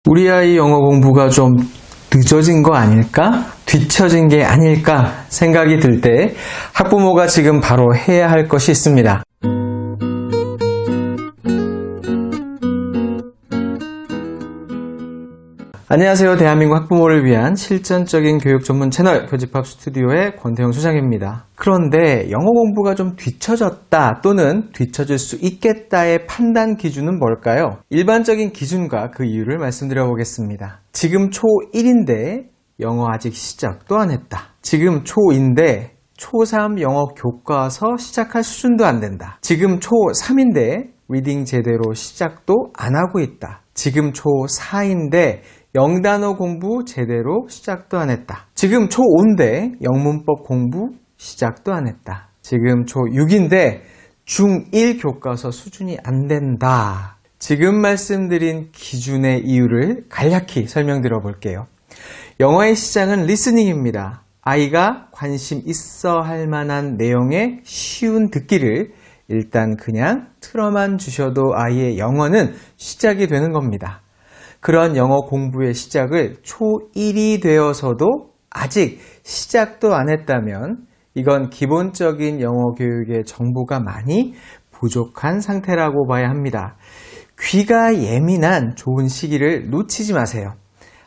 우리 아이 영어 공부가 좀 늦어진 거 아닐까? 뒤처진 게 아닐까 생각이 들 때 학부모가 지금 바로 해야 할 것이 있습니다. 안녕하세요. 대한민국 학부모를 위한 실전적인 교육 전문 채널 교집합 스튜디오의 권태형 소장입니다. 그런데 영어 공부가 좀 뒤처졌다 또는 뒤처질 수 있겠다의 판단 기준은 뭘까요? 일반적인 기준과 그 이유를 말씀드려 보겠습니다. 지금 초1인데 영어 아직 시작도 안 했다. 지금 초2인데 초3 영어 교과서 시작할 수준도 안 된다. 지금 초3인데 리딩 제대로 시작도 안 하고 있다. 지금 초4인데 영단어 공부 제대로 시작도 안 했다. 지금 초5인데 영문법 공부 시작도 안 했다. 지금 초6인데 중1 교과서 수준이 안 된다. 지금 말씀드린 기준의 이유를 간략히 설명드려 볼게요. 영어의 시작은 리스닝입니다. 아이가 관심 있어 할 만한 내용의 쉬운 듣기를 일단 그냥 틀어만 주셔도 아이의 영어는 시작이 되는 겁니다. 그런 영어 공부의 시작을 초1이 되어서도 아직 시작도 안 했다면 이건 기본적인 영어 교육의 정보가 많이 부족한 상태라고 봐야 합니다. 귀가 예민한 좋은 시기를 놓치지 마세요.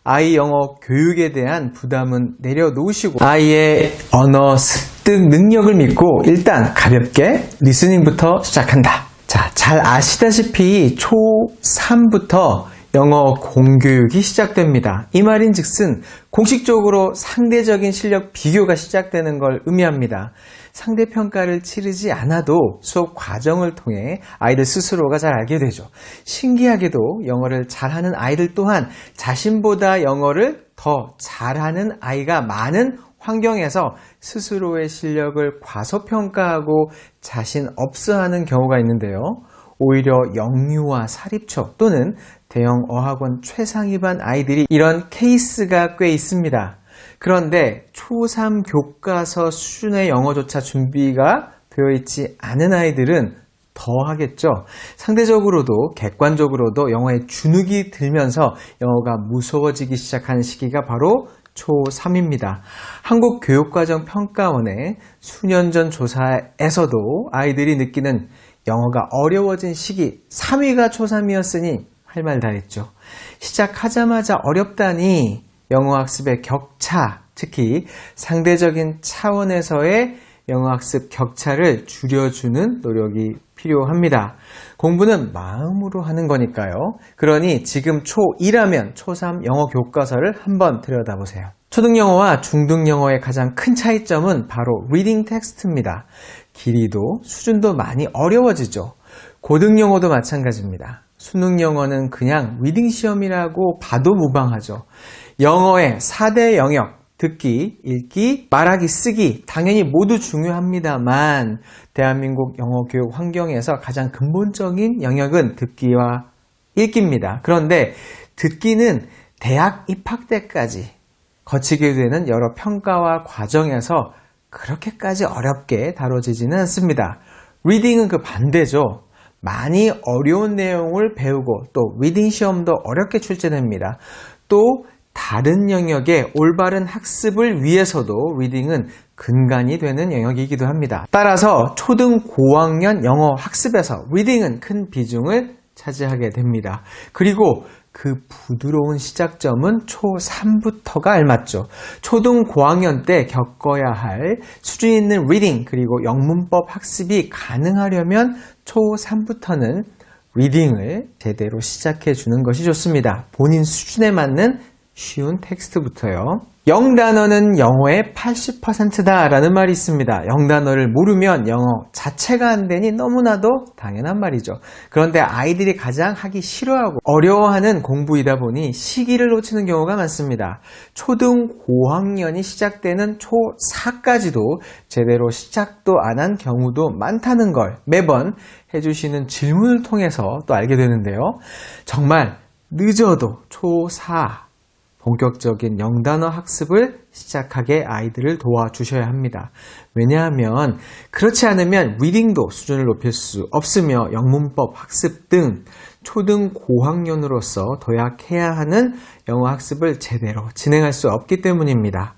아이 영어 교육에 대한 부담은 내려놓으시고 아이의 언어 습득 능력을 믿고 일단 가볍게 리스닝부터 시작한다. 자, 잘 아시다시피 초3부터 영어 공교육이 시작됩니다. 이 말인즉슨 공식적으로 상대적인 실력 비교가 시작되는 걸 의미합니다. 상대평가를 치르지 않아도 수업 과정을 통해 아이들 스스로가 잘 알게 되죠. 신기하게도 영어를 잘하는 아이들 또한 자신보다 영어를 더 잘하는 아이가 많은 환경에서 스스로의 실력을 과소평가하고 자신 없어하는 경우가 있는데요. 오히려 영유아 사립초 또는 대형 어학원 최상위반 아이들이 이런 케이스가 꽤 있습니다. 그런데 초3 교과서 수준의 영어조차 준비가 되어 있지 않은 아이들은 더 하겠죠. 상대적으로도 객관적으로도 영어에 주눅이 들면서 영어가 무서워지기 시작하는 시기가 바로 초3입니다. 한국교육과정평가원의 수년 전 조사에서도 아이들이 느끼는 영어가 어려워진 시기 3위가 초3이었으니 할 말 다 했죠. 시작하자마자 어렵다니 영어학습의 격차, 특히 상대적인 차원에서의 영어학습 격차를 줄여주는 노력이 필요합니다. 공부는 마음으로 하는 거니까요. 그러니 지금 초2라면 초3 영어 교과서를 한번 들여다보세요. 초등영어와 중등영어의 가장 큰 차이점은 바로 리딩 텍스트입니다. 길이도 수준도 많이 어려워지죠. 고등영어도 마찬가지입니다. 수능영어는 그냥 리딩 시험이라고 봐도 무방하죠. 영어의 4대 영역, 듣기, 읽기, 말하기, 쓰기 당연히 모두 중요합니다만 대한민국 영어 교육 환경에서 가장 근본적인 영역은 듣기와 읽기입니다. 그런데 듣기는 대학 입학 때까지 거치게 되는 여러 평가와 과정에서 그렇게까지 어렵게 다뤄지지는 않습니다. 리딩은 그 반대죠. 많이 어려운 내용을 배우고 또 리딩 시험도 어렵게 출제됩니다. 또 다른 영역의 올바른 학습을 위해서도 리딩은 근간이 되는 영역이기도 합니다. 따라서 초등 고학년 영어 학습에서 리딩은 큰 비중을 차지하게 됩니다. 그리고 그 부드러운 시작점은 초3부터가 알맞죠. 초등 고학년 때 겪어야 할 수준 있는 리딩 그리고 영문법 학습이 가능하려면 초3부터는 리딩을 제대로 시작해 주는 것이 좋습니다. 본인 수준에 맞는 쉬운 텍스트부터요. 영단어는 영어의 80%다 라는 말이 있습니다. 영단어를 모르면 영어 자체가 안 되니 너무나도 당연한 말이죠. 그런데 아이들이 가장 하기 싫어하고 어려워하는 공부이다 보니 시기를 놓치는 경우가 많습니다. 초등 고학년이 시작되는 초4까지도 제대로 시작도 안 한 경우도 많다는 걸 매번 해주시는 질문을 통해서 또 알게 되는데요. 정말 늦어도 초4 본격적인 영단어 학습을 시작하게 아이들을 도와주셔야 합니다. 왜냐하면 그렇지 않으면 리딩도 수준을 높일 수 없으며 영문법 학습 등 초등 고학년으로서 도약해야 하는 영어 학습을 제대로 진행할 수 없기 때문입니다.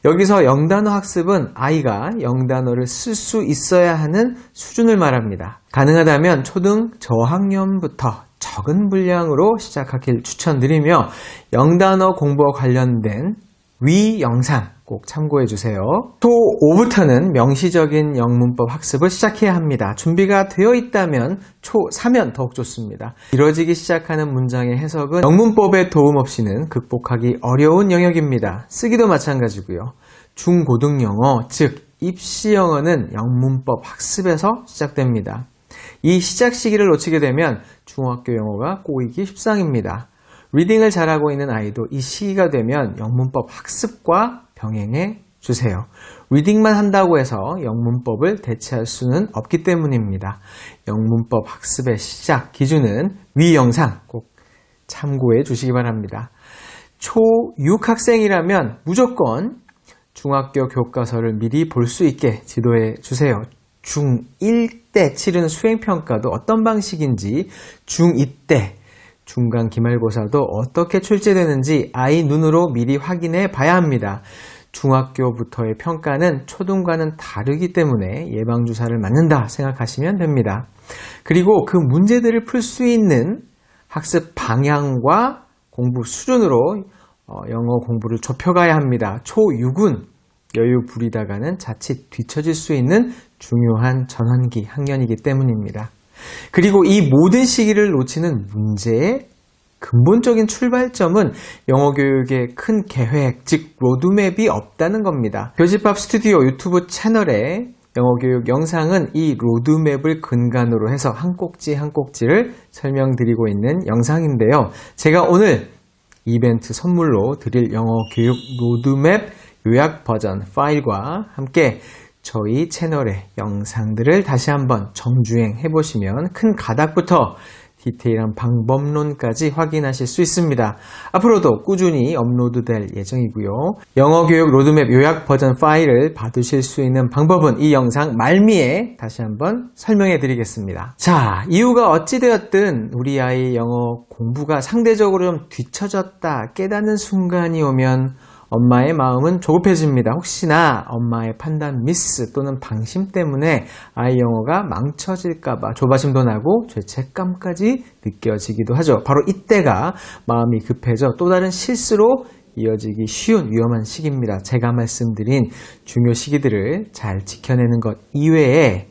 여기서 영단어 학습은 아이가 영단어를 쓸 수 있어야 하는 수준을 말합니다. 가능하다면 초등 저학년부터 적은 분량으로 시작하길 추천드리며 영단어 공부와 관련된 위 영상 꼭 참고해 주세요. 초 5부터는 명시적인 영문법 학습을 시작해야 합니다. 준비가 되어 있다면 초 4면 더욱 좋습니다. 길어지기 시작하는 문장의 해석은 영문법의 도움 없이는 극복하기 어려운 영역입니다. 쓰기도 마찬가지고요. 중고등 영어, 즉 입시 영어는 영문법 학습에서 시작됩니다. 이 시작 시기를 놓치게 되면 중학교 영어가 꼬이기 십상입니다. 리딩을 잘하고 있는 아이도 이 시기가 되면 영문법 학습과 병행해 주세요. 리딩만 한다고 해서 영문법을 대체할 수는 없기 때문입니다. 영문법 학습의 시작 기준은 위 영상 꼭 참고해 주시기 바랍니다. 초6 학생이라면 무조건 중학교 교과서를 미리 볼 수 있게 지도해 주세요. 중1 때 치르는 수행평가도 어떤 방식인지, 중2 때 중간 기말고사도 어떻게 출제되는지 아이 눈으로 미리 확인해 봐야 합니다. 중학교부터의 평가는 초등과는 다르기 때문에 예방주사를 맞는다 생각하시면 됩니다. 그리고 그 문제들을 풀 수 있는 학습 방향과 공부 수준으로 영어 공부를 좁혀가야 합니다. 초6은 여유 부리다가는 자칫 뒤처질 수 있는 중요한 전환기 학년이기 때문입니다. 그리고 이 모든 시기를 놓치는 문제의 근본적인 출발점은 영어 교육의 큰 계획, 즉 로드맵이 없다는 겁니다. 교집합 스튜디오 유튜브 채널에 영어 교육 영상은 이 로드맵을 근간으로 해서 한 꼭지 한 꼭지를 설명드리고 있는 영상인데요. 제가 오늘 이벤트 선물로 드릴 영어 교육 로드맵 요약 버전 파일과 함께 저희 채널의 영상들을 다시 한번 정주행 해보시면 큰 가닥부터 디테일한 방법론까지 확인하실 수 있습니다. 앞으로도 꾸준히 업로드될 예정이고요. 영어 교육 로드맵 요약 버전 파일을 받으실 수 있는 방법은 이 영상 말미에 다시 한번 설명해 드리겠습니다. 자, 이유가 어찌되었든 우리 아이 영어 공부가 상대적으로 좀 뒤처졌다 깨닫는 순간이 오면 엄마의 마음은 조급해집니다. 혹시나 엄마의 판단 미스 또는 방심 때문에 아이 영어가 망쳐질까봐 조바심도 나고 죄책감까지 느껴지기도 하죠. 바로 이때가 마음이 급해져 또 다른 실수로 이어지기 쉬운 위험한 시기입니다. 제가 말씀드린 중요 시기들을 잘 지켜내는 것 이외에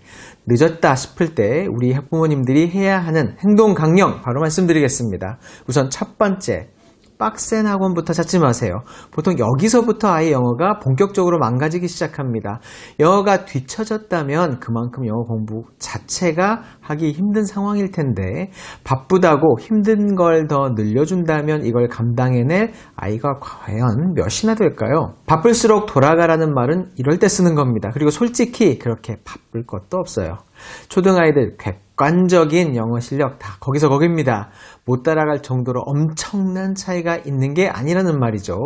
늦었다 싶을 때 우리 학부모님들이 해야 하는 행동 강령 바로 말씀드리겠습니다. 우선 첫 번째, 빡센 학원부터 찾지 마세요. 보통 여기서부터 아이 영어가 본격적으로 망가지기 시작합니다. 영어가 뒤처졌다면 그만큼 영어 공부 자체가 하기 힘든 상황일 텐데 바쁘다고 힘든 걸 더 늘려준다면 이걸 감당해낼 아이가 과연 몇이나 될까요? 바쁠수록 돌아가라는 말은 이럴 때 쓰는 겁니다. 그리고 솔직히 그렇게 바쁠 것도 없어요. 초등아이들 객관적인 영어 실력 다 거기서 거깁니다. 못 따라갈 정도로 엄청난 차이가 있는 게 아니라는 말이죠.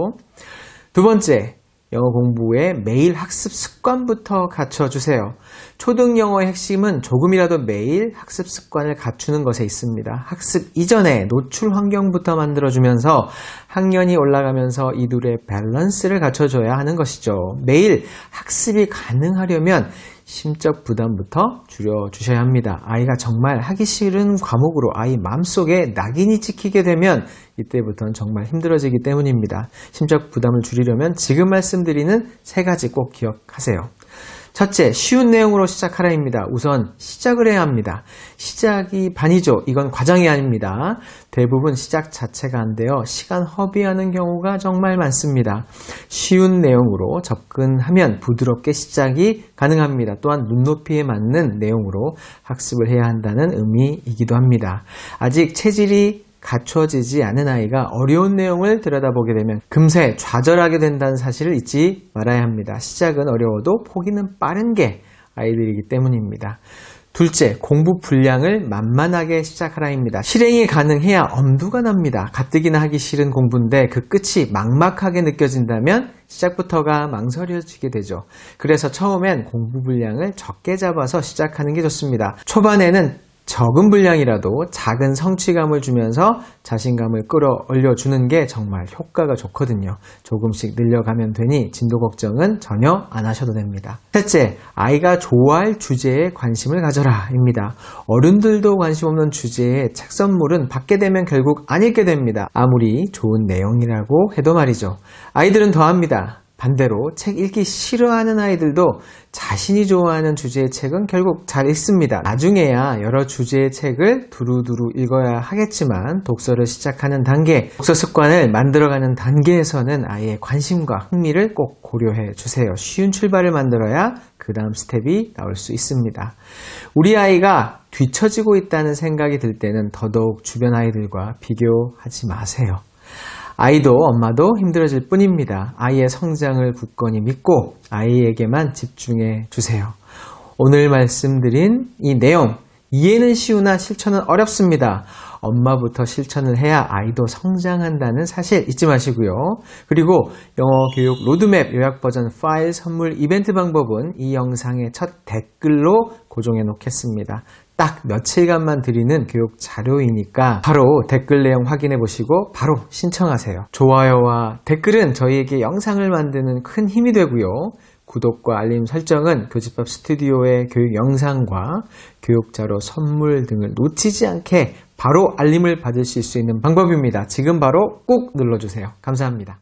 두 번째, 영어 공부에 매일 학습 습관부터 갖춰주세요. 초등 영어의 핵심은 조금이라도 매일 학습 습관을 갖추는 것에 있습니다. 학습 이전에 노출 환경부터 만들어주면서 학년이 올라가면서 이 둘의 밸런스를 갖춰줘야 하는 것이죠. 매일 학습이 가능하려면 심적 부담부터 줄여주셔야 합니다. 아이가 정말 하기 싫은 과목으로 아이 마음속에 낙인이 찍히게 되면 이때부터는 정말 힘들어지기 때문입니다. 심적 부담을 줄이려면 지금 말씀드리는 세 가지 꼭 기억하세요. 첫째, 쉬운 내용으로 시작하라입니다. 우선 시작을 해야 합니다. 시작이 반이죠. 이건 과장이 아닙니다. 대부분 시작 자체가 안 돼요. 시간 허비하는 경우가 정말 많습니다. 쉬운 내용으로 접근하면 부드럽게 시작이 가능합니다. 또한 눈높이에 맞는 내용으로 학습을 해야 한다는 의미이기도 합니다. 아직 체질이 갖춰지지 않은 아이가 어려운 내용을 들여다보게 되면 금세 좌절하게 된다는 사실을 잊지 말아야 합니다. 시작은 어려워도 포기는 빠른 게 아이들이기 때문입니다. 둘째, 공부 분량을 만만하게 시작하라입니다. 실행이 가능해야 엄두가 납니다. 가뜩이나 하기 싫은 공부인데 그 끝이 막막하게 느껴진다면 시작부터가 망설여지게 되죠. 그래서 처음엔 공부 분량을 적게 잡아서 시작하는 게 좋습니다. 초반에는 적은 분량이라도 작은 성취감을 주면서 자신감을 끌어올려 주는 게 정말 효과가 좋거든요. 조금씩 늘려가면 되니 진도 걱정은 전혀 안 하셔도 됩니다. 셋째, 아이가 좋아할 주제에 관심을 가져라 입니다. 어른들도 관심 없는 주제에 책 선물은 받게 되면 결국 안 읽게 됩니다. 아무리 좋은 내용이라고 해도 말이죠. 아이들은 더합니다. 반대로 책 읽기 싫어하는 아이들도 자신이 좋아하는 주제의 책은 결국 잘 읽습니다. 나중에야 여러 주제의 책을 두루두루 읽어야 하겠지만 독서를 시작하는 단계, 독서 습관을 만들어가는 단계에서는 아이의 관심과 흥미를 꼭 고려해 주세요. 쉬운 출발을 만들어야 그 다음 스텝이 나올 수 있습니다. 우리 아이가 뒤처지고 있다는 생각이 들 때는 더더욱 주변 아이들과 비교하지 마세요. 아이도 엄마도 힘들어질 뿐입니다. 아이의 성장을 굳건히 믿고 아이에게만 집중해 주세요. 오늘 말씀드린 이 내용, 이해는 쉬우나 실천은 어렵습니다. 엄마부터 실천을 해야 아이도 성장한다는 사실 잊지 마시고요. 그리고 영어 교육 로드맵 요약 버전 파일 선물 이벤트 방법은 이 영상의 첫 댓글로 고정해 놓겠습니다. 딱 며칠간만 드리는 교육 자료이니까 바로 댓글 내용 확인해 보시고 바로 신청하세요. 좋아요와 댓글은 저희에게 영상을 만드는 큰 힘이 되고요. 구독과 알림 설정은 교집합 스튜디오의 교육 영상과 교육자료 선물 등을 놓치지 않게 바로 알림을 받으실 수 있는 방법입니다. 지금 바로 꾹 눌러주세요. 감사합니다.